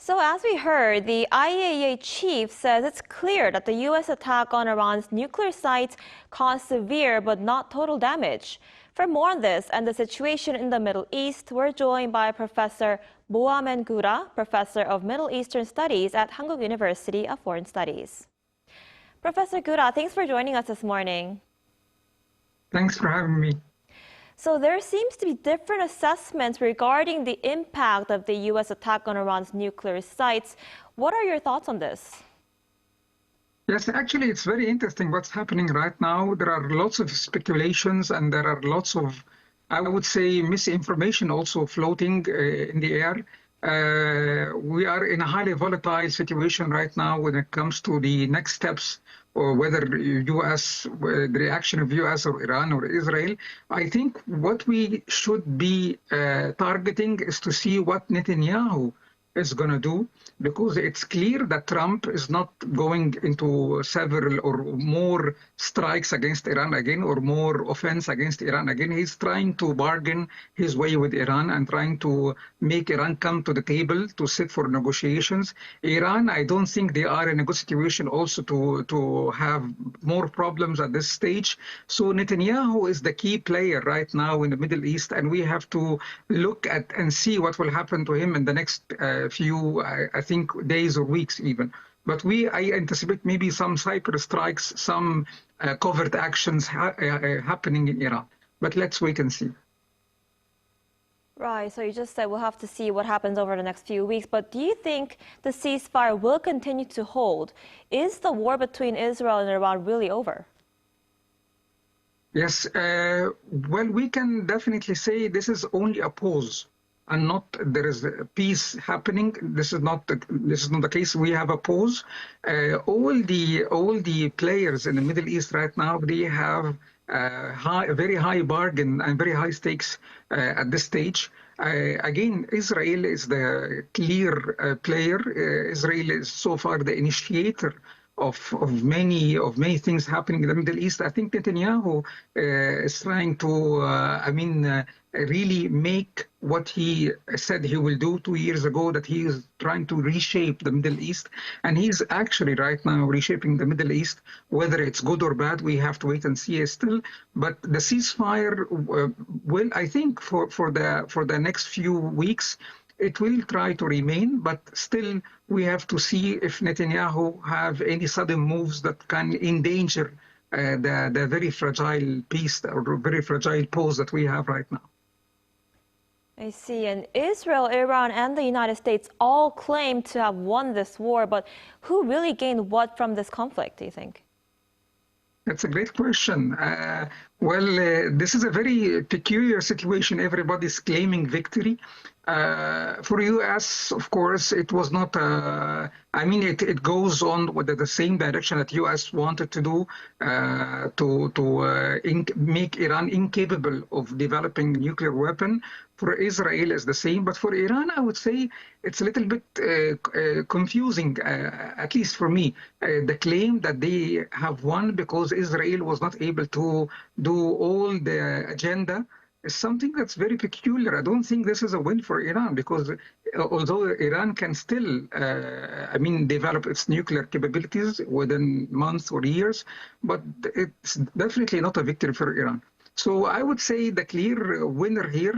So as we heard, the IAEA chief says it's clear that the U.S. attack on Iran's nuclear sites caused severe but not total damage. For more on this and the situation in the Middle East, we're joined by Professor Moamen Gouda, Professor of Middle Eastern Studies at Hankuk University of Foreign Studies. Professor Gouda, thanks for joining us this morning. Thanks for having me. So there seems to be different assessments regarding the impact of the U.S. attack on Iran's nuclear sites. What are your thoughts on this? Yes, actually, it's very interesting what's happening right now. There are lots of speculations and there are lots of, I would say, misinformation also floating in the air. We are in a highly volatile situation right now when it comes to the next steps, or whether the reaction of U.S. or Iran or Israel. I think what we should be targeting is to see what Netanyahu is going to do, because it's clear that Trump is not going into several or more strikes against Iran again, or more offense against Iran again. He's trying to bargain his way with Iran and trying to make Iran come to the table to sit for negotiations. Iran, I don't think they are in a good situation also to have more problems at this stage. So Netanyahu is the key player right now in the Middle East, and we have to look at and see what will happen to him in the next few, I think, days or weeks even. But I anticipate maybe some cyber strikes, some covert actions happening in Iran. But let's wait and see. Right, so you just said we'll have to see what happens over the next few weeks. But do you think the ceasefire will continue to hold? Is the war between Israel and Iran really over? Yes, well, we can definitely say this is only a pause, and not there is a peace happening. This is not the case. We have a pause. All the players in the Middle East right now, they have a very high bargain and very high stakes at this stage. Again, Israel is the clear player. Israel is so far the initiator of many things happening in the Middle East. I think Netanyahu is trying to, really make what he said he will do 2 years ago, that he is trying to reshape the Middle East. And he's actually right now reshaping the Middle East. Whether it's good or bad, we have to wait and see still. But the ceasefire will, I think, for the next few weeks, it will try to remain, but still we have to see if Netanyahu have any sudden moves that can endanger the very fragile peace or very fragile pause that we have right now. I see. And Israel, Iran, and the United States all claim to have won this war, but who really gained what from this conflict, do you think? That's a great question. This is a very peculiar situation. Everybody's claiming victory. For U.S., of course, it was not. It goes on with the same direction that U.S. wanted to do to make Iran incapable of developing a nuclear weapon. For Israel, is the same. But for Iran, I would say it's a little bit confusing, at least for me. The claim that they have won because Israel was not able to do all the agenda is something that's very peculiar. I don't think this is a win for Iran, because although Iran can still, develop its nuclear capabilities within months or years, but it's definitely not a victory for Iran. So I would say the clear winner here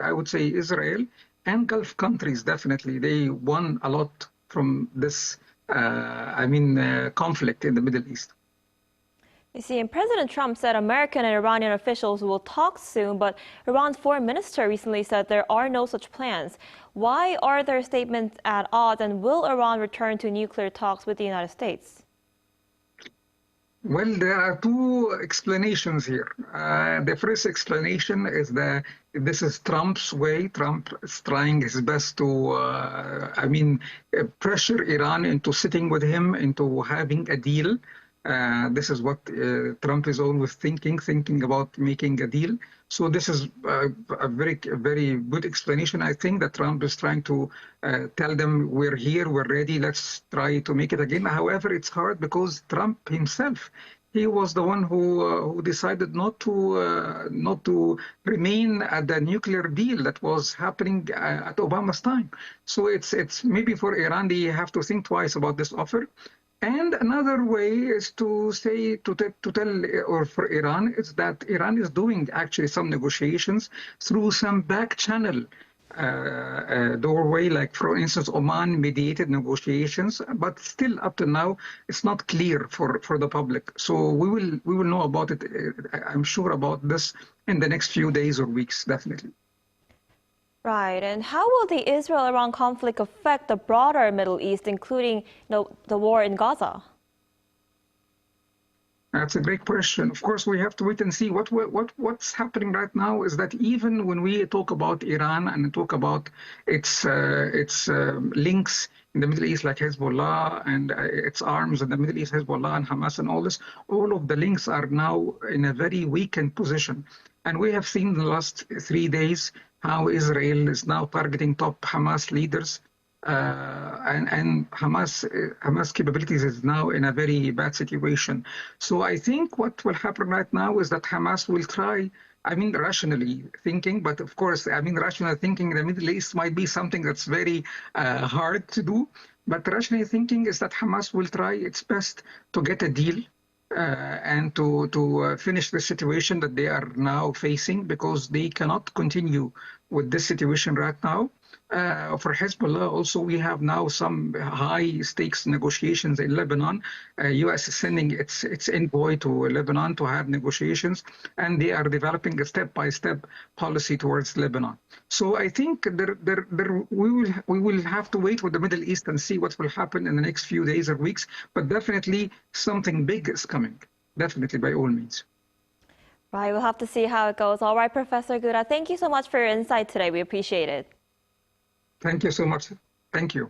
I would say Israel and Gulf countries. Definitely, they won a lot from this, conflict in the Middle East. You see, and President Trump said American and Iranian officials will talk soon, but Iran's foreign minister recently said there are no such plans. Why are their statements at odds, and will Iran return to nuclear talks with the United States? Well, there are two explanations here. The first explanation is that this is Trump's way. Trump is trying his best to, pressure Iran into sitting with him, into having a deal. This is what Trump is always thinking about making a deal. So this is a very good explanation. I think that Trump is trying to tell them, we're here, we're ready, let's try to make it again. However, it's hard because Trump himself, he was the one who decided not to remain at the nuclear deal that was happening at Obama's time. So it's maybe for Iran they have to think twice about this offer. And another way is to say to tell, or for Iran, is that Iran is doing actually some negotiations through some back channel doorway, like for instance, Oman mediated negotiations, but still up to now, it's not clear for the public. So we will know about it. I'm sure about this in the next few days or weeks, definitely. Right. And how will the Israel-Iran conflict affect the broader Middle East, including the war in Gaza? That's a great question. Of course, we have to wait and see. What's happening right now is that even when we talk about Iran and talk about its links in the Middle East, like Hezbollah and its arms in the Middle East, Hezbollah and Hamas and all of the links are now in a very weakened position. And we have seen in the last 3 days how Israel is now targeting top Hamas leaders. And Hamas capabilities is now in a very bad situation. So I think what will happen right now is that Hamas will try, rationally thinking, but of course, rational thinking in the Middle East might be something that's very hard to do. But rationally thinking is that Hamas will try its best to get a deal and to finish the situation that they are now facing, because they cannot continue with this situation right now. For Hezbollah, also, we have now some high stakes negotiations in Lebanon. U.S. is sending its envoy to Lebanon to have negotiations, and they are developing a step-by-step policy towards Lebanon. So I think we will have to wait with the Middle East and see what will happen in the next few days or weeks. But definitely something big is coming, definitely, by all means. Right, we'll have to see how it goes. All right, Professor Gouda, thank you so much for your insight today. We appreciate it. Thank you so much. Thank you.